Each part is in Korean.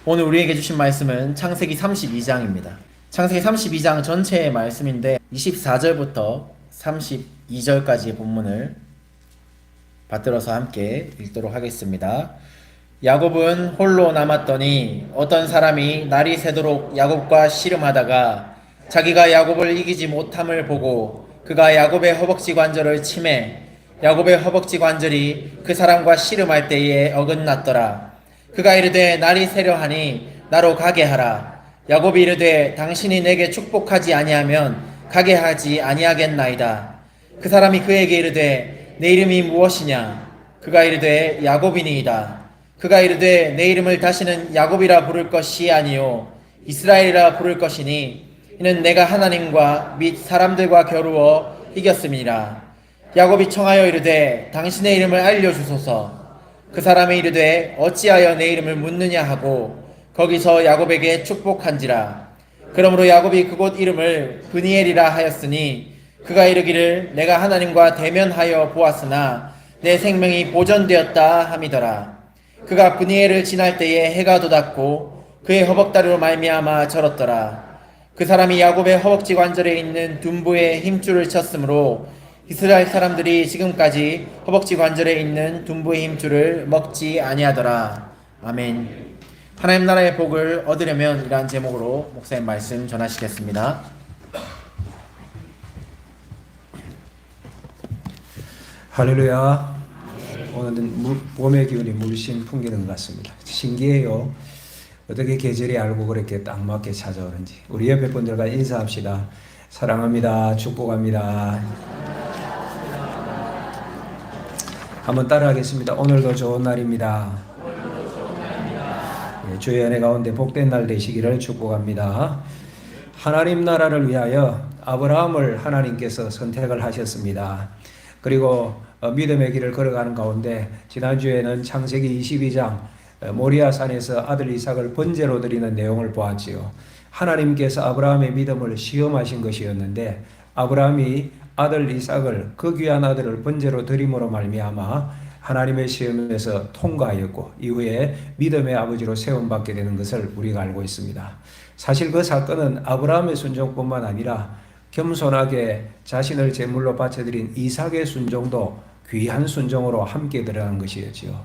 오늘 우리에게 주신 말씀은 창세기 32장입니다. 창세기 32장 전체의 말씀인데 24절부터 32절까지의 본문을 받들어서 함께 읽도록 하겠습니다. 야곱은 홀로 남았더니 어떤 사람이 날이 새도록 야곱과 씨름하다가 자기가 야곱을 이기지 못함을 보고 그가 야곱의 허벅지 관절을 치매 야곱의 허벅지 관절이 그 사람과 씨름할 때에 어긋났더라. 그가 이르되 날이 새려 하니 나로 가게 하라. 야곱이 이르되 당신이 내게 축복하지 아니하면 가게 하지 아니하겠나이다. 그 사람이 그에게 이르되 내 이름이 무엇이냐? 그가 이르되 야곱이니이다. 그가 이르되 내 이름을 다시는 야곱이라 부를 것이 아니요 이스라엘이라 부를 것이니 이는 내가 하나님과 및 사람들과 겨루어 이겼음이니라. 야곱이 청하여 이르되 당신의 이름을 알려주소서. 그 사람이 이르되 어찌하여 내 이름을 묻느냐 하고 거기서 야곱에게 축복한지라. 그러므로 야곱이 그곳 이름을 브니엘이라 하였으니 그가 이르기를 내가 하나님과 대면하여 보았으나 내 생명이 보전되었다 함이더라. 그가 브니엘을 지날 때에 해가 돋았고 그의 허벅다리로 말미암아 절었더라. 그 사람이 야곱의 허벅지 관절에 있는 둔부에 힘줄을 쳤으므로 이스라엘 사람들이 지금까지 허벅지 관절에 있는 둔부의 힘줄을 먹지 아니하더라. 아멘. 하나님 나라의 복을 얻으려면 이러한 제목으로 목사님 말씀 전하시겠습니다. 할렐루야. 오늘은 봄의 기운이 물씬 풍기는 것 같습니다. 신기해요. 어떻게 계절이 알고 그렇게 딱 맞게 찾아오는지. 우리 옆에 분들과 인사합시다. 사랑합니다. 축복합니다. 한번 따라하겠습니다. 오늘도 좋은 날입니다. 주의 은혜 가운데 복된 날 되시기를 축복합니다. 하나님 나라를 위하여 아브라함을 하나님께서 선택을 하셨습니다. 그리고 믿음의 길을 걸어가는 가운데 지난주에는 창세기 22장 모리아산에서 아들 이삭을 번제로 드리는 내용을 보았지요. 하나님께서 아브라함의 믿음을 시험하신 것이었는데 아브라함이 아들 이삭을 그 귀한 아들을 번제로 드림으로 말미암아 하나님의 시험에서 통과하였고 이후에 믿음의 아버지로 세움받게 되는 것을 우리가 알고 있습니다. 사실 그 사건은 아브라함의 순종뿐만 아니라 겸손하게 자신을 제물로 바쳐드린 이삭의 순종도 귀한 순종으로 함께 들어간 것이었지요.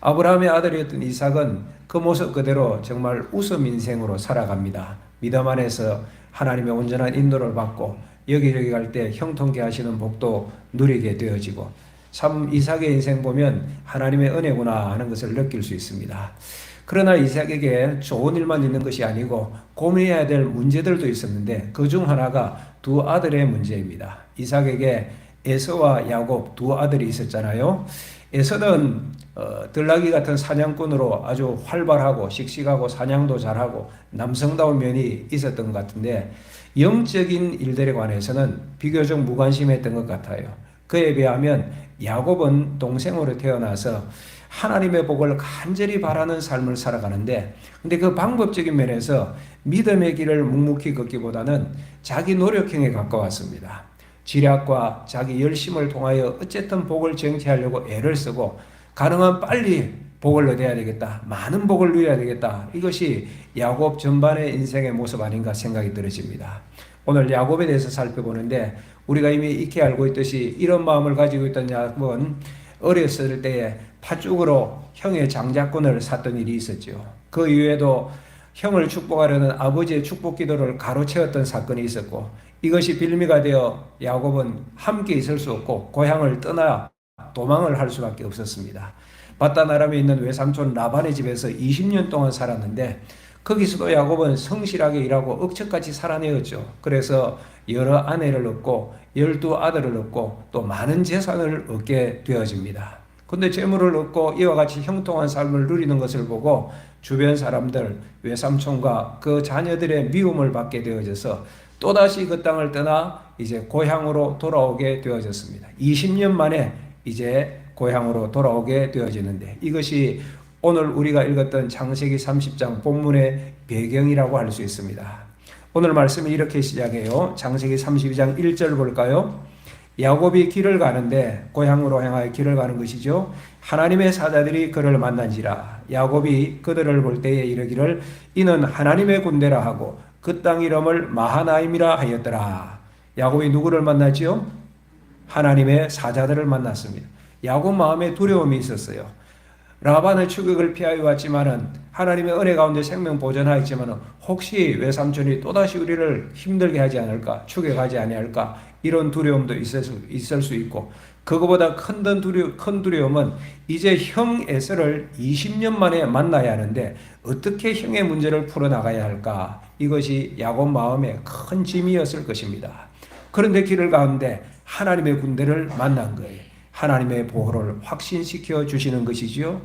아브라함의 아들이었던 이삭은 그 모습 그대로 정말 웃음 인생으로 살아갑니다. 믿음 안에서 하나님의 온전한 인도를 받고 여기저기 갈 때 형통케 하시는 복도 누리게 되어지고 참 이삭의 인생 보면 하나님의 은혜구나 하는 것을 느낄 수 있습니다. 그러나 이삭에게 좋은 일만 있는 것이 아니고 고민해야 될 문제들도 있었는데 그 중 하나가 두 아들의 문제입니다. 이삭에게 에서와 야곱 두 아들이 있었잖아요. 에서는 들나귀 같은 사냥꾼으로 아주 활발하고 씩씩하고 사냥도 잘하고 남성다운 면이 있었던 것 같은데 영적인 일들에 관해서는 비교적 무관심했던 것 같아요. 그에 비하면 야곱은 동생으로 태어나서 하나님의 복을 간절히 바라는 삶을 살아가는데 근데 그 방법적인 면에서 믿음의 길을 묵묵히 걷기보다는 자기 노력형에 가까웠습니다. 지략과 자기 열심을 통하여 어쨌든 복을 쟁취하려고 애를 쓰고 가능한 빨리 복을 얻어야 되겠다. 많은 복을 누려야 되겠다. 이것이 야곱 전반의 인생의 모습 아닌가 생각이 들어집니다. 오늘 야곱에 대해서 살펴보는데 우리가 이미 익히 알고 있듯이 이런 마음을 가지고 있던 야곱은 어렸을 때에 팥죽으로 형의 장자권을 샀던 일이 있었죠. 그 이후에도 형을 축복하려는 아버지의 축복 기도를 가로채었던 사건이 있었고 이것이 빌미가 되어 야곱은 함께 있을 수 없고 고향을 떠나 도망을 할 수밖에 없었습니다. 바다나람에 있는 외삼촌 라반의 집에서 20년 동안 살았는데 거기서도 야곱은 성실하게 일하고 억척같이 살아내었죠. 그래서 여러 아내를 얻고 12아들을 얻고 또 많은 재산을 얻게 되어집니다. 근데 재물을 얻고 이와 같이 형통한 삶을 누리는 것을 보고 주변 사람들, 외삼촌과 그 자녀들의 미움을 받게 되어져서 또다시 그 땅을 떠나 이제 고향으로 돌아오게 되어졌습니다. 20년 만에 이제 고향으로 돌아오게 되어지는데 이것이 오늘 우리가 읽었던 창세기 30장 본문의 배경이라고 할 수 있습니다. 오늘 말씀이 이렇게 시작해요. 창세기 32장 1절 볼까요? 야곱이 길을 가는데 고향으로 향하여 길을 가는 것이죠. 하나님의 사자들이 그를 만난지라. 야곱이 그들을 볼 때에 이르기를 이는 하나님의 군대라 하고 그 땅 이름을 마하나임이라 하였더라. 야곱이 누구를 만났지요? 하나님의 사자들을 만났습니다. 야곱 마음에 두려움이 있었어요. 라반의 추격을 피하여 왔지만은 하나님의 은혜 가운데 생명 보존하였지만은 혹시 외삼촌이 또다시 우리를 힘들게 하지 않을까, 추격하지 아니할까 이런 두려움도 있을 수 있고, 그거보다 큰 두려움은 이제 형 에서를 20년 만에 만나야 하는데 어떻게 형의 문제를 풀어나가야 할까, 이것이 야곱 마음의 큰 짐이었을 것입니다. 그런데 길을 가운데 하나님의 군대를 만난 거예요. 하나님의 보호를 확신시켜 주시는 것이지요.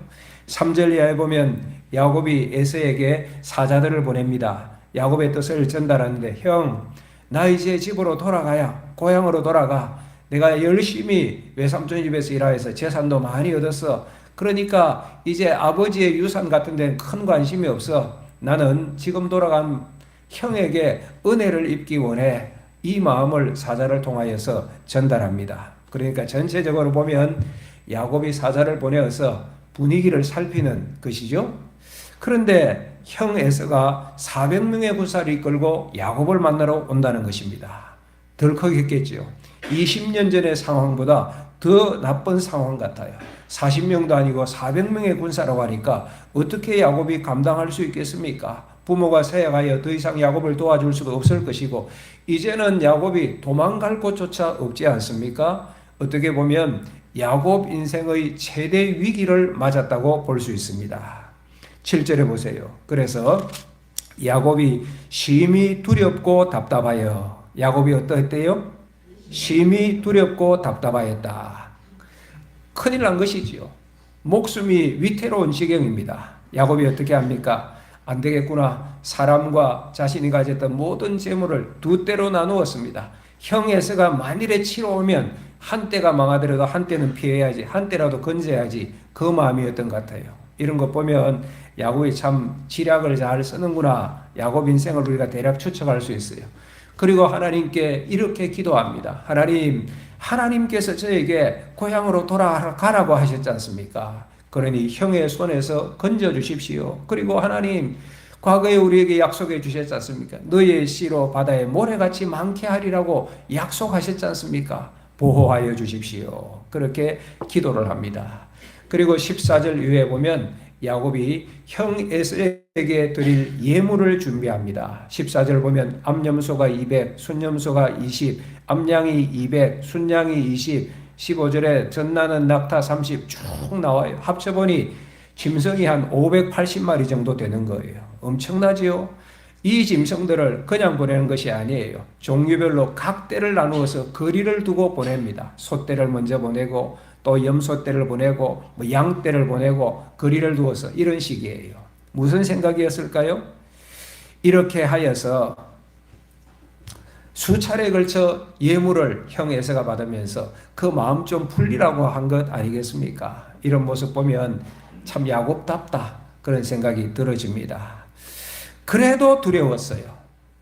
3절 이하에 보면 야곱이 에서에게 사자들을 보냅니다. 야곱의 뜻을 전달하는데, 형, 나 이제 집으로 돌아가야, 고향으로 돌아가. 내가 열심히 외삼촌 집에서 일하여서 재산도 많이 얻었어. 그러니까 이제 아버지의 유산 같은 데는 큰 관심이 없어. 나는 지금 돌아간 형에게 은혜를 입기 원해. 이 마음을 사자를 통하여서 전달합니다. 그러니까 전체적으로 보면 야곱이 사자를 보내어서 분위기를 살피는 것이죠. 그런데 형 에서가 400명의 군사를 이끌고 야곱을 만나러 온다는 것입니다. 덜컥했겠죠. 20년 전의 상황보다 더 나쁜 상황 같아요. 40명도 아니고 400명의 군사라고 하니까 어떻게 야곱이 감당할 수 있겠습니까? 부모가 세약하여 더 이상 야곱을 도와줄 수가 없을 것이고, 이제는 야곱이 도망갈 곳조차 없지 않습니까? 어떻게 보면 야곱 인생의 최대 위기를 맞았다고 볼 수 있습니다. 7절에 보세요. 그래서 야곱이 심히 두렵고 답답하여. 야곱이 어떠했대요? 심히 두렵고 답답하였다. 큰일 난 것이지요. 목숨이 위태로운 지경입니다. 야곱이 어떻게 합니까? 안 되겠구나. 사람과 자신이 가졌던 모든 재물을 두 때로 나누었습니다. 형 에서가 만일에 치러 오면 한때가 망하더라도 한때는 피해야지, 한때라도 건져야지, 그 마음이었던 것 같아요. 이런 것 보면 야곱이 참 지략을 잘 쓰는구나, 야곱 인생을 우리가 대략 추측할 수 있어요. 그리고 하나님께 이렇게 기도합니다. 하나님께서 저에게 고향으로 돌아가라고 하셨지 않습니까? 그러니 형의 손에서 건져주십시오. 그리고 하나님, 과거에 우리에게 약속해 주셨지 않습니까? 너의 씨로 바다에 모래같이 많게 하리라고 약속하셨지 않습니까? 보호하여 주십시오. 그렇게 기도를 합니다. 그리고 14절 이후에 보면 야곱이 형 에서에게 드릴 예물을 준비합니다. 14절 보면 암염소가 200, 순염소가 20, 암양이 200, 순양이 20, 15절에 젖나는 낙타 30 쭉 나와요. 합쳐보니 짐승이 한 580마리 정도 되는 거예요. 엄청나지요? 이 짐승들을 그냥 보내는 것이 아니에요. 종류별로 각 떼를 나누어서 거리를 두고 보냅니다. 소떼를 먼저 보내고 또 염소떼를 보내고 양떼를 보내고 거리를 두어서 이런 식이에요. 무슨 생각이었을까요? 이렇게 하여서 수차례에 걸쳐 예물을 형 에서가 받으면서 그 마음 좀 풀리라고 한 것 아니겠습니까? 이런 모습 보면 참 야곱답다, 그런 생각이 들어집니다. 그래도 두려웠어요.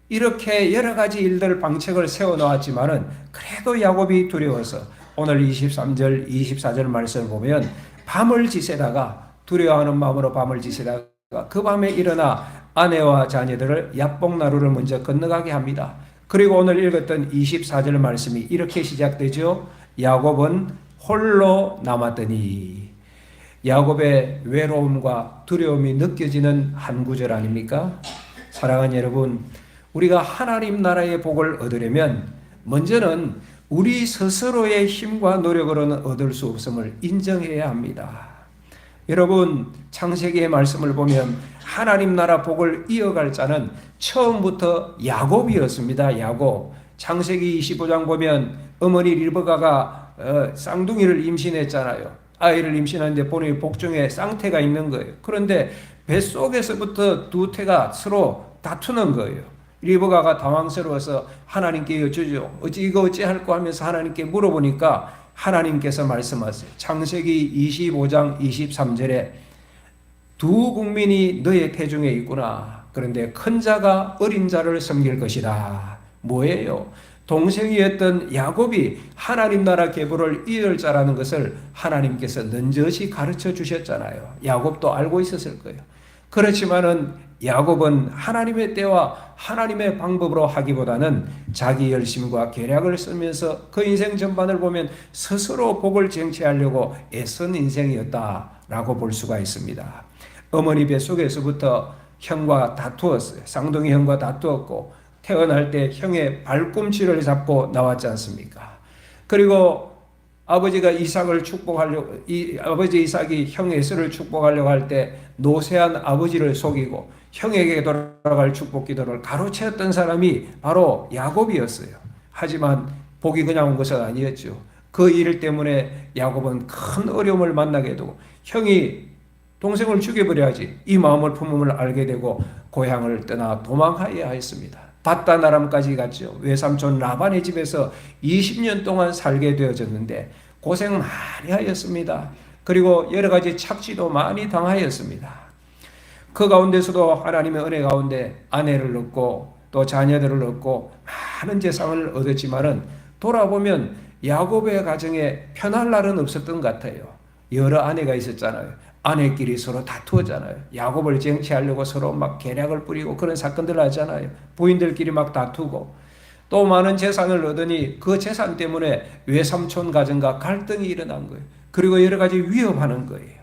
이렇게 여러 가지 일들 방책을 세워놓았지만은 그래도 야곱이 두려워서 오늘 23절, 24절 말씀을 보면 밤을 지새다가, 두려워하는 마음으로 밤을 지새다가 그 밤에 일어나 아내와 자녀들을 야복나루를 먼저 건너가게 합니다. 그리고 오늘 읽었던 24절 말씀이 이렇게 시작되죠. 야곱은 홀로 남았더니. 야곱의 외로움과 두려움이 느껴지는 한 구절 아닙니까? 사랑하는 여러분, 우리가 하나님 나라의 복을 얻으려면 먼저는 우리 스스로의 힘과 노력으로는 얻을 수 없음을 인정해야 합니다. 여러분, 창세기의 말씀을 보면 하나님 나라 복을 이어갈 자는 처음부터 야곱이었습니다. 야곱. 창세기 25장 보면 어머니 리브가가 쌍둥이를 임신했잖아요. 아이를 임신하는데 보니 복중에 쌍태가 있는 거예요. 그런데 뱃속에서부터 두 태가 서로 다투는 거예요. 리브가가 당황스러워서 하나님께 여쭈죠. 이거 어찌할까 하면서 하나님께 물어보니까 하나님께서 말씀하세요. 창세기 25장 23절에 두 국민이 너의 태중에 있구나. 그런데 큰 자가 어린 자를 섬길 것이다. 뭐예요? 동생이었던 야곱이 하나님 나라 계보를 이을 자라는 것을 하나님께서 넌저시 가르쳐 주셨잖아요. 야곱도 알고 있었을 거예요. 그렇지만은 야곱은 하나님의 때와 하나님의 방법으로 하기보다는 자기 열심과 계략을 쓰면서 그 인생 전반을 보면 스스로 복을 쟁취하려고 애쓴 인생이었다라고 볼 수가 있습니다. 어머니 뱃속에서부터 형과 다투었어요. 쌍둥이 형과 다투었고 태어날 때 형의 발꿈치를 잡고 나왔지 않습니까? 그리고 아버지가 이삭을 축복하려고 아버지 이삭이 형 에서를 축복하려고 할 때 노쇠한 아버지를 속이고 형에게 돌아갈 축복 기도를 가로채었던 사람이 바로 야곱이었어요. 하지만 복이 그냥 온 것은 아니었죠. 그 일 때문에 야곱은 큰 어려움을 만나게 되고 형이 동생을 죽여버려야지 이 마음을 품음을 알게 되고 고향을 떠나 도망하여야 했습니다. 바다나람까지 갔죠. 외삼촌 라반의 집에서 20년 동안 살게 되어졌는데 고생 많이 하였습니다. 그리고 여러 가지 착취도 많이 당하였습니다. 그 가운데서도 하나님의 은혜 가운데 아내를 얻고 또 자녀들을 얻고 많은 재산을 얻었지만은 돌아보면 야곱의 가정에 편할 날은 없었던 것 같아요. 여러 아내가 있었잖아요. 아내끼리 서로 다투었잖아요. 야곱을 쟁취하려고 서로 막 계략을 뿌리고 그런 사건들 하잖아요. 부인들끼리 막 다투고 또 많은 재산을 얻으니 그 재산 때문에 외삼촌 가정과 갈등이 일어난 거예요. 그리고 여러 가지 위협하는 거예요.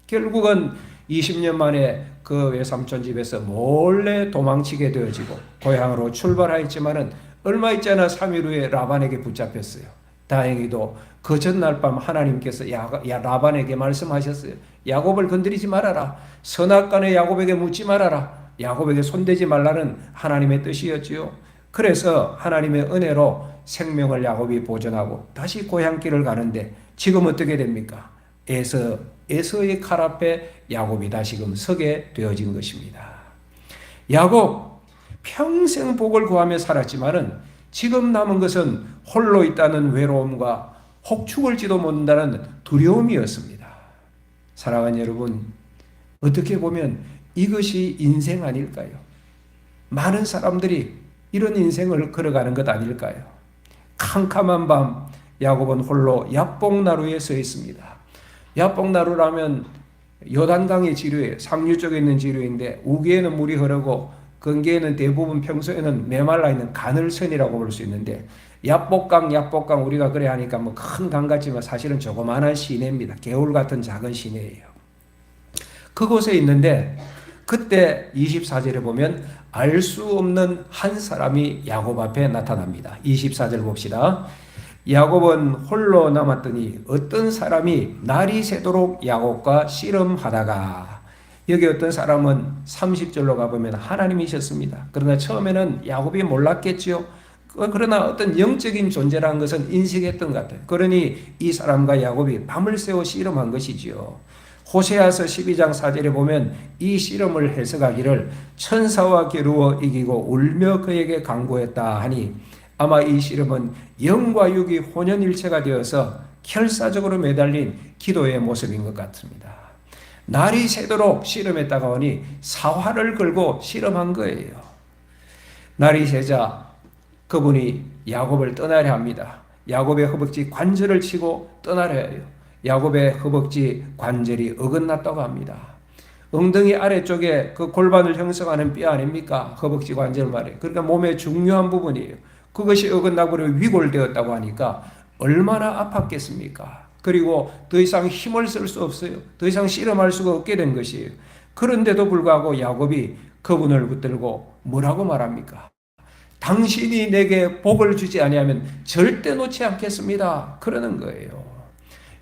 결국은 20년 만에 그 외삼촌 집에서 몰래 도망치게 되어지고 고향으로 출발하였지만은 얼마 있지 않아 3일 후에 라반에게 붙잡혔어요. 다행히도 그 전날 밤 하나님께서 라반에게 말씀하셨어요. 야곱을 건드리지 말아라. 선악간에 야곱에게 묻지 말아라. 야곱에게 손대지 말라는 하나님의 뜻이었지요. 그래서 하나님의 은혜로 생명을 야곱이 보존하고 다시 고향길을 가는데 지금 어떻게 됩니까? 에서의 칼 앞에 야곱이 다시금 서게 되어진 것입니다. 야곱 평생 복을 구하며 살았지만은 지금 남은 것은 홀로 있다는 외로움과 혹 죽을지도 모른다는 두려움이었습니다. 사랑하는 여러분, 어떻게 보면 이것이 인생 아닐까요? 많은 사람들이 이런 인생을 걸어가는 것 아닐까요? 캄캄한 밤 야곱은 홀로 야복나루에 서 있습니다. 야복나루라면 요단강의 지류에 상류 쪽에 있는 지류인데 우기에는 물이 흐르고 근기에는 대부분 평소에는 메말라 있는 가늘선이라고 볼 수 있는데 야복강 우리가 그래 하니까 뭐 큰 강 같지만 사실은 조그마한 시내입니다. 개울 같은 작은 시내예요. 그곳에 있는데 그때 24절에 보면 알 수 없는 한 사람이 야곱 앞에 나타납니다. 24절 봅시다. 야곱은 홀로 남았더니 어떤 사람이 날이 새도록 야곱과 씨름하다가, 여기 어떤 사람은 30절로 가보면 하나님이셨습니다. 그러나 처음에는 야곱이 몰랐겠지요. 그러나 어떤 영적인 존재라는 것은 인식했던 것 같아요. 그러니 이 사람과 야곱이 밤을 새워 씨름한 것이지요. 호세아서 12장 4절에 보면 이 씨름을 해석하기를 천사와 겨루어 이기고 울며 그에게 강구했다 하니 아마 이 씨름은 영과 육이 혼연일체가 되어서 결사적으로 매달린 기도의 모습인 것 같습니다. 날이 새도록 씨름했다가 오니 사활을 걸고 씨름한 거예요. 날이 새자 그분이 야곱을 떠나려 합니다. 야곱의 허벅지 관절을 치고 떠나려 해요. 야곱의 허벅지 관절이 어긋났다고 합니다. 엉덩이 아래쪽에 그 골반을 형성하는 뼈 아닙니까? 허벅지 관절 말이에요. 그러니까 몸의 중요한 부분이에요. 그것이 어긋나고 위골되었다고 하니까 얼마나 아팠겠습니까? 그리고 더 이상 힘을 쓸 수 없어요. 더 이상 씨름할 수가 없게 된 것이에요. 그런데도 불구하고 야곱이 그분을 붙들고 뭐라고 말합니까? 당신이 내게 복을 주지 아니하면 절대 놓지 않겠습니다. 그러는 거예요.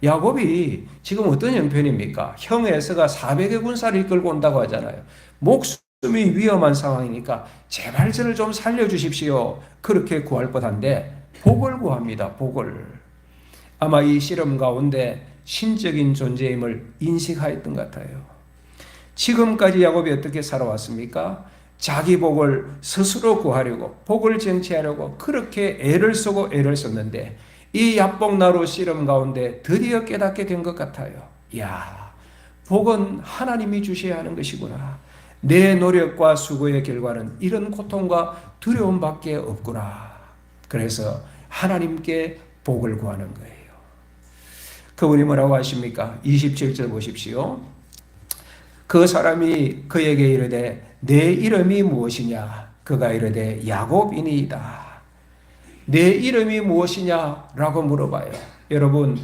야곱이 지금 어떤 형편입니까? 형 에서가 400의 군사를 이끌고 온다고 하잖아요. 목숨이 위험한 상황이니까 제발 저를 좀 살려주십시오. 그렇게 구할 뻔한데 복을 구합니다. 복을. 아마 이 씨름 가운데 신적인 존재임을 인식하였던 것 같아요. 지금까지 야곱이 어떻게 살아왔습니까? 자기 복을 스스로 구하려고, 복을 쟁취하려고 그렇게 애를 쓰고 애를 썼는데 이 야복나루 씨름 가운데 드디어 깨닫게 된 것 같아요. 야, 복은 하나님이 주셔야 하는 것이구나. 내 노력과 수고의 결과는 이런 고통과 두려움밖에 없구나. 그래서 하나님께 복을 구하는 거예요. 그분이 뭐라고 하십니까? 27절 보십시오. 그 사람이 그에게 이르되 내 이름이 무엇이냐? 그가 이르되 야곱이니이다. 내 이름이 무엇이냐라고 물어봐요. 여러분,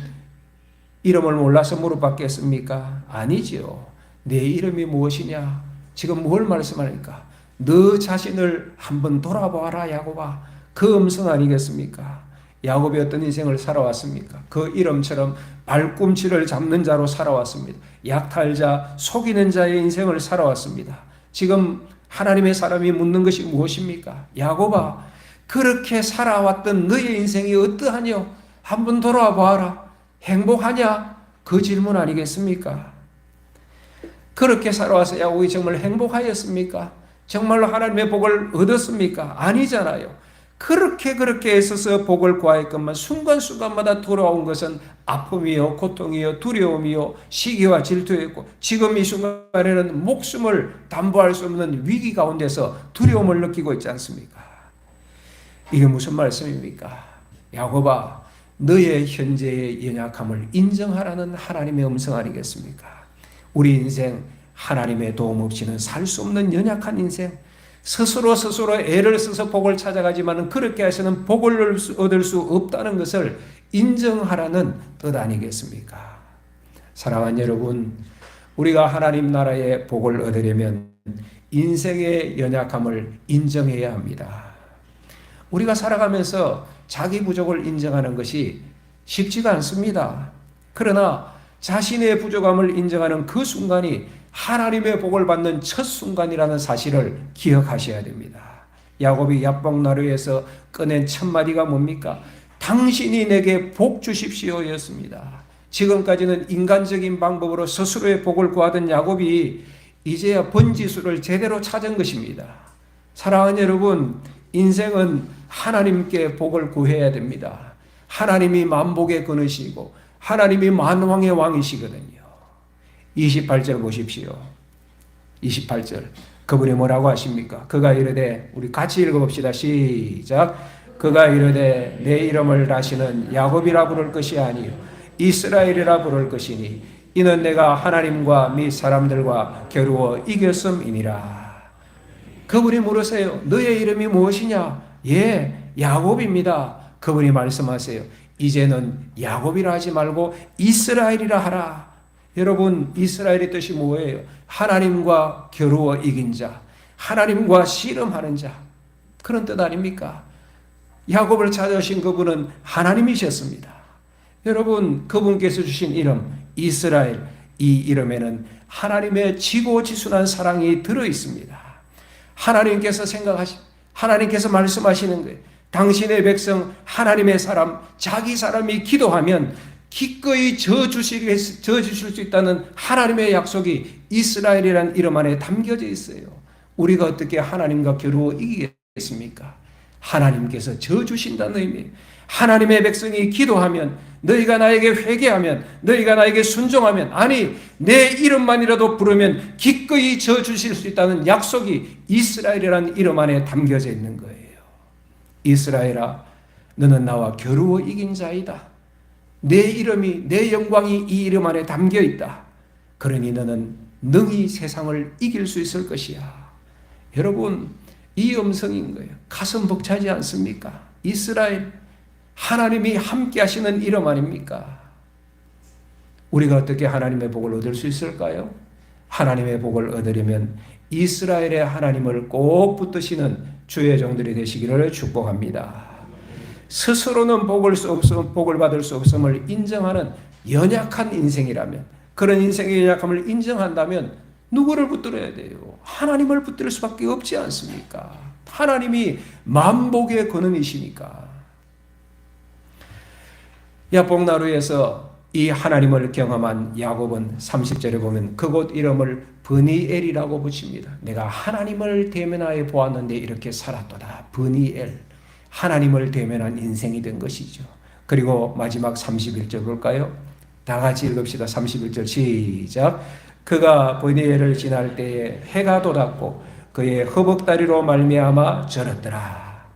이름을 몰라서 물어봤겠습니까? 아니지요. 내 이름이 무엇이냐? 지금 뭘 말씀하니까? 너 자신을 한번 돌아보아라, 야곱아. 그 음성 아니겠습니까? 야곱이 어떤 인생을 살아왔습니까? 그 이름처럼 발꿈치를 잡는 자로 살아왔습니다. 약탈자, 속이는 자의 인생을 살아왔습니다. 지금 하나님의 사람이 묻는 것이 무엇입니까? 야곱아, 그렇게 살아왔던 너의 인생이 어떠하뇨? 한번 돌아와 봐라. 행복하냐? 그 질문 아니겠습니까? 그렇게 살아와서 야곱이 정말 행복하였습니까? 정말로 하나님의 복을 얻었습니까? 아니잖아요. 그렇게 애써서 복을 구하였건만 순간순간마다 돌아온 것은 아픔이요, 고통이요, 두려움이요, 시기와 질투였고, 지금 이 순간에는 목숨을 담보할 수 없는 위기 가운데서 두려움을 느끼고 있지 않습니까? 이게 무슨 말씀입니까? 야곱아, 너의 현재의 연약함을 인정하라는 하나님의 음성 아니겠습니까? 우리 인생 하나님의 도움 없이는 살 수 없는 연약한 인생, 스스로 애를 써서 복을 찾아가지만 그렇게 해서는 복을 얻을 수 없다는 것을 인정하라는 뜻 아니겠습니까? 사랑하는 여러분, 우리가 하나님 나라의 복을 얻으려면 인생의 연약함을 인정해야 합니다. 우리가 살아가면서 자기 부족을 인정하는 것이 쉽지가 않습니다. 그러나 자신의 부족함을 인정하는 그 순간이 하나님의 복을 받는 첫 순간이라는 사실을 기억하셔야 됩니다. 야곱이 야복나루에서 꺼낸 첫 마디가 뭡니까? 당신이 내게 복 주십시오였습니다. 지금까지는 인간적인 방법으로 스스로의 복을 구하던 야곱이 이제야 번지수를 제대로 찾은 것입니다. 사랑하는 여러분, 인생은 하나님께 복을 구해야 됩니다. 하나님이 만복의 근원이시고 하나님이 만왕의 왕이시거든요. 28절 보십시오. 28절. 그분이 뭐라고 하십니까? 그가 이르되, 우리 같이 읽어봅시다. 시작. 그가 이르되 내 이름을 다시는 야곱이라 부를 것이 아니요 이스라엘이라 부를 것이니 이는 내가 하나님과 및 사람들과 겨루어 이겼음이니라. 그분이 물으세요. 너의 이름이 무엇이냐? 예, 야곱입니다. 그분이 말씀하세요. 이제는 야곱이라 하지 말고 이스라엘이라 하라. 여러분, 이스라엘의 뜻이 뭐예요? 하나님과 겨루어 이긴 자, 하나님과 씨름하는 자, 그런 뜻 아닙니까? 야곱을 찾아오신 그분은 하나님이셨습니다. 여러분, 그분께서 주신 이름 이스라엘, 이 이름에는 하나님의 지고지순한 사랑이 들어있습니다. 하나님께서 말씀하시는 거예요. 당신의 백성, 하나님의 사람, 자기 사람이 기도하면 기꺼이 저주실 수 있다는 하나님의 약속이 이스라엘이라는 이름 안에 담겨져 있어요. 우리가 어떻게 하나님과 겨루어 이기겠습니까? 하나님께서 저주신다는 의미예요. 하나님의 백성이 기도하면, 너희가 나에게 회개하면, 너희가 나에게 순종하면, 아니 내 이름만이라도 부르면 기꺼이 저주실 수 있다는 약속이 이스라엘이라는 이름 안에 담겨져 있는 거예요. 이스라엘아, 너는 나와 겨루어 이긴 자이다. 내 이름이, 내 영광이 이 이름 안에 담겨 있다. 그러니 너는 능히 세상을 이길 수 있을 것이야. 여러분, 이 음성인 거예요. 가슴 벅차지 않습니까? 이스라엘, 하나님이 함께 하시는 이름 아닙니까? 우리가 어떻게 하나님의 복을 얻을 수 있을까요? 하나님의 복을 얻으려면 이스라엘의 하나님을 꼭 붙드시는 주의 종들이 되시기를 축복합니다. 스스로는 복을 받을 수 없음을 인정하는 연약한 인생이라면, 그런 인생의 연약함을 인정한다면 누구를 붙들어야 돼요? 하나님을 붙들 수밖에 없지 않습니까? 하나님이 만복의 근원이시니까. 야복나루에서 이 하나님을 경험한 야곱은 30절에 보면 그곳 이름을 브니엘이라고 붙입니다. 내가 하나님을 대면하여 보았는데 이렇게 살았도다. 브니엘. 하나님을 대면한 인생이 된 것이죠. 그리고 마지막 31절 볼까요? 다 같이 읽읍시다. 31절 시작. 그가 브니엘을 지날 때에 해가 돋았고 그의 허벅다리로 말미암아 절었더라.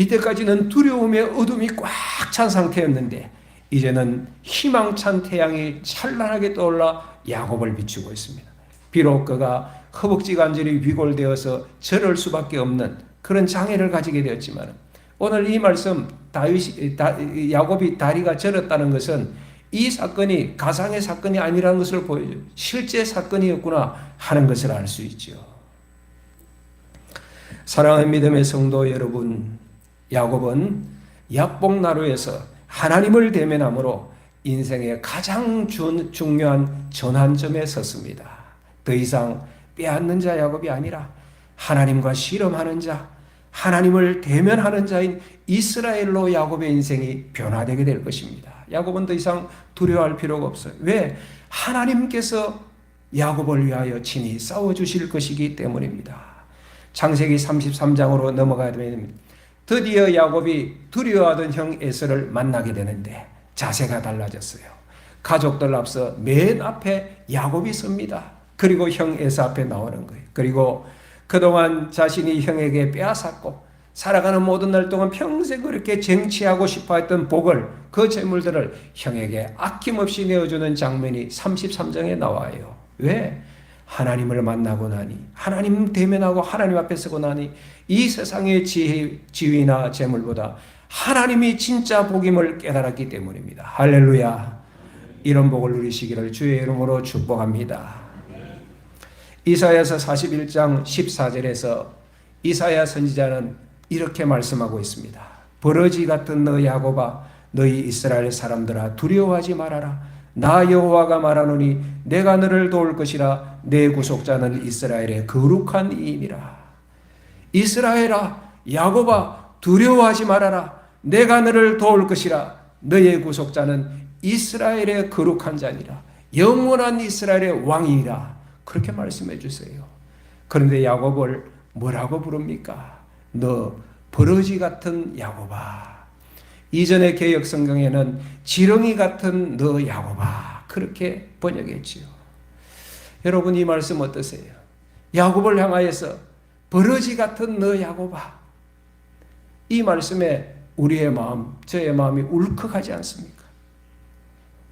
이때까지는 두려움의 어둠이 꽉 찬 상태였는데 이제는 희망찬 태양이 찬란하게 떠올라 야곱을 비추고 있습니다. 비록 그가 허벅지 관절이 위골되어서 저럴 수밖에 없는 그런 장애를 가지게 되었지만 오늘 이 말씀 야곱이 다리가 저렸다는 것은 이 사건이 가상의 사건이 아니라는 것을 보여줘요. 실제 사건이었구나 하는 것을 알 수 있죠. 사랑하는 믿음의 성도 여러분, 야곱은 야복나루에서 하나님을 대면함으로 인생의 가장 중요한 전환점에 섰습니다. 더 이상 빼앗는 자 야곱이 아니라 하나님과 씨름하는 자, 하나님을 대면하는 자인 이스라엘로 야곱의 인생이 변화되게 될 것입니다. 야곱은 더 이상 두려워할 필요가 없어요. 왜? 하나님께서 야곱을 위하여 친히 싸워주실 것이기 때문입니다. 창세기 33장으로 넘어가야 됩니다. 드디어 야곱이 두려워하던 형 에서를 만나게 되는데 자세가 달라졌어요. 가족들 앞서 맨 앞에 야곱이 섭니다. 그리고 형 에서 앞에 나오는 거예요. 그리고 그동안 자신이 형에게 빼앗았고 살아가는 모든 날 동안 평생 그렇게 쟁취하고 싶어했던 복을, 그 재물들을 형에게 아낌없이 내어주는 장면이 33장에 나와요. 왜? 하나님을 만나고 나니, 하나님 대면하고 하나님 앞에 서고 나니 이 세상의 지위나 재물보다 하나님이 진짜 복임을 깨달았기 때문입니다. 할렐루야. 이런 복을 누리시기를 주의 이름으로 축복합니다. 이사야서 41장 14절에서 이사야 선지자는 이렇게 말씀하고 있습니다. 버러지 같은 너 야곱아, 너희 이스라엘 사람들아 두려워하지 말아라. 나 여호와가 말하노니 내가 너를 도울 것이라. 내 구속자는 이스라엘의 거룩한 이임이라. 이스라엘아, 야곱아, 두려워하지 말아라. 내가 너를 도울 것이라. 너의 구속자는 이스라엘의 거룩한 자니라. 영원한 이스라엘의 왕이라. 그렇게 말씀해 주세요. 그런데 야곱을 뭐라고 부릅니까? 너 버러지 같은 야곱아. 이전의 개역 성경에는 지렁이 같은 너 야곱아. 그렇게 번역했지요. 여러분 이 말씀 어떠세요? 야곱을 향하여서 버러지 같은 너 야곱아. 이 말씀에 우리의 마음, 저의 마음이 울컥하지 않습니까?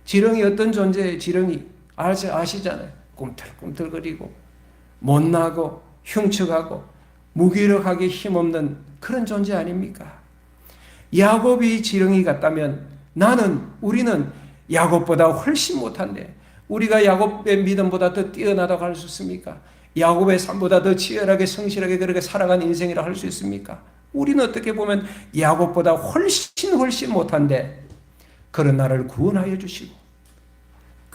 지렁이 어떤 존재예요? 지렁이 아시잖아요. 꿈틀꿈틀거리고 못나고 흉측하고 무기력하게 힘없는 그런 존재 아닙니까? 야곱이 지렁이 같다면 우리는 야곱보다 훨씬 못한데 우리가 야곱의 믿음보다 더 뛰어나다고 할 수 있습니까? 야곱의 삶보다 더 치열하게 성실하게 그렇게 살아간 인생이라 할 수 있습니까? 우리는 어떻게 보면 야곱보다 훨씬 못한데 그런 나를 구원하여 주시고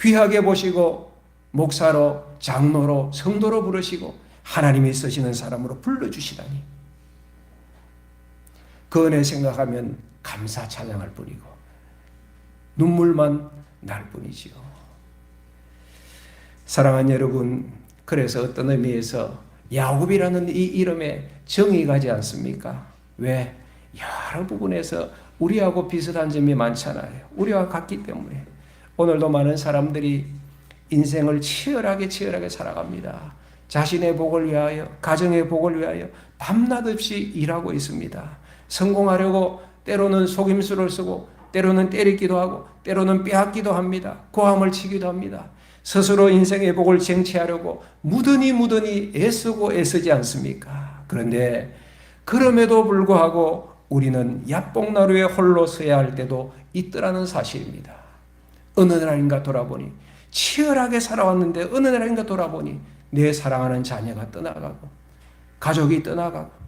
귀하게 보시고 목사로, 장로로, 성도로 부르시고 하나님이 쓰시는 사람으로 불러주시다니 그 은혜 생각하면 감사 찬양할 뿐이고 눈물만 날 뿐이지요. 사랑하는 여러분, 그래서 어떤 의미에서 야곱이라는 이 이름에 정이 가지 않습니까? 왜? 여러 부분에서 우리하고 비슷한 점이 많잖아요. 우리와 같기 때문에 오늘도 많은 사람들이 인생을 치열하게 살아갑니다. 자신의 복을 위하여, 가정의 복을 위하여 밤낮 없이 일하고 있습니다. 성공하려고 때로는 속임수를 쓰고 때로는 때리기도 하고 때로는 빼앗기도 합니다. 고함을 치기도 합니다. 스스로 인생의 복을 쟁취하려고 무던히 애쓰고 애쓰지 않습니까? 그런데 그럼에도 불구하고 우리는 야복나루에 홀로 서야 할 때도 있더라는 사실입니다. 어느 날인가 돌아보니 치열하게 살아왔는데 어느 날인가 돌아보니 내 사랑하는 자녀가 떠나가고 가족이 떠나가고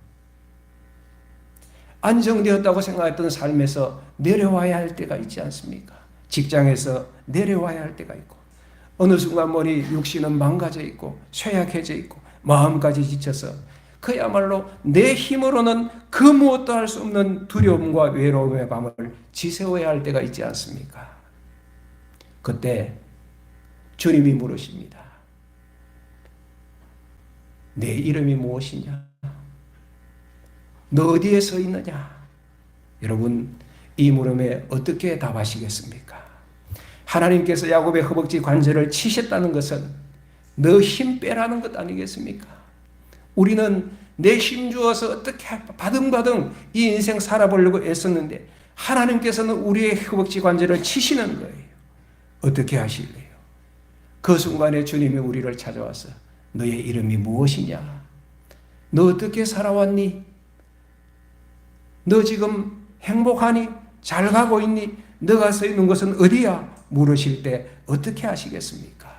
안정되었다고 생각했던 삶에서 내려와야 할 때가 있지 않습니까? 직장에서 내려와야 할 때가 있고 어느 순간 머리 육신은 망가져 있고 쇠약해져 있고 마음까지 지쳐서 그야말로 내 힘으로는 그 무엇도 할 수 없는 두려움과 외로움의 밤을 지새워야 할 때가 있지 않습니까? 그때 주님이 물으십니다. 내 이름이 무엇이냐? 너 어디에 서 있느냐? 여러분 이 물음에 어떻게 답하시겠습니까? 하나님께서 야곱의 허벅지 관절을 치셨다는 것은 너 힘 빼라는 것 아니겠습니까? 우리는 내 힘 주어서 어떻게 바등바등 이 인생 살아보려고 애썼는데 하나님께서는 우리의 허벅지 관절을 치시는 거예요. 어떻게 하실래요? 그 순간에 주님이 우리를 찾아와서 너의 이름이 무엇이냐? 너 어떻게 살아왔니? 너 지금 행복하니? 잘 가고 있니? 너가 서 있는 곳은 어디야? 물으실 때 어떻게 하시겠습니까?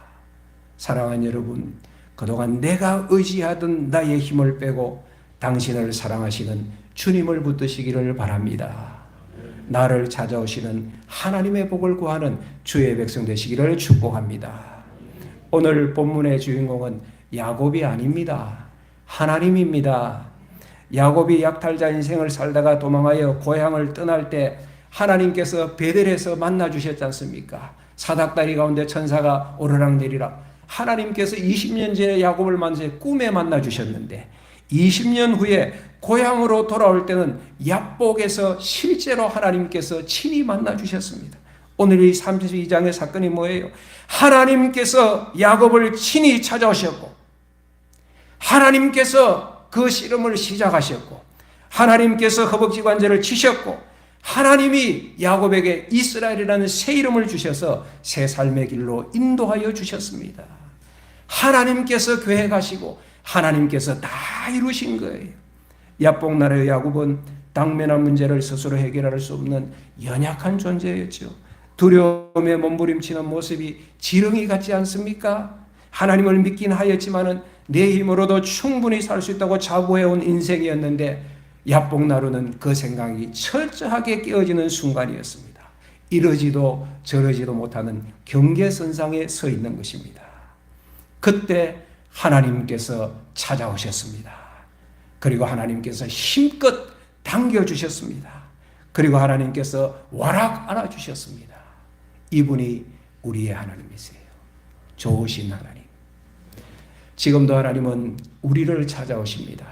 사랑하는 여러분, 그동안 내가 의지하던 나의 힘을 빼고 당신을 사랑하시는 주님을 붙드시기를 바랍니다. 나를 찾아오시는 하나님의 복을 구하는 주의 백성 되시기를 축복합니다. 오늘 본문의 주인공은 야곱이 아닙니다. 하나님입니다. 야곱이 약탈자 인생을 살다가 도망하여 고향을 떠날 때 하나님께서 베델에서 만나 주셨지 않습니까? 사닥다리 가운데 천사가 오르락내리락. 하나님께서 20년 전에 야곱을 만나 꿈에 만나 주셨는데 20년 후에 고향으로 돌아올 때는 야복에서 실제로 하나님께서 친히 만나 주셨습니다. 오늘 이 32장의 사건이 뭐예요? 하나님께서 야곱을 친히 찾아오셨고 하나님께서 그 씨름을 시작하셨고 하나님께서 허벅지 관절을 치셨고 하나님이 야곱에게 이스라엘이라는 새 이름을 주셔서 새 삶의 길로 인도하여 주셨습니다. 하나님께서 계획하시고 하나님께서 다 이루신 거예요. 야복나라의 야곱은 당면한 문제를 스스로 해결할 수 없는 연약한 존재였죠. 두려움에 몸부림치는 모습이 지렁이 같지 않습니까? 하나님을 믿긴 하였지만은 내 힘으로도 충분히 살 수 있다고 자부해온 인생이었는데 야복나루는 그 생각이 철저하게 깨어지는 순간이었습니다. 이러지도 저러지도 못하는 경계선상에 서 있는 것입니다. 그때 하나님께서 찾아오셨습니다. 그리고 하나님께서 힘껏 당겨주셨습니다. 그리고 하나님께서 와락 안아주셨습니다. 이분이 우리의 하나님이세요. 좋으신 하나님. 지금도 하나님은 우리를 찾아오십니다.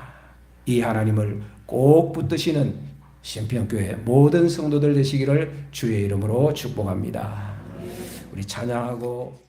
이 하나님을 꼭 붙드시는 신평교회 모든 성도들 되시기를 주의 이름으로 축복합니다. 우리 찬양하고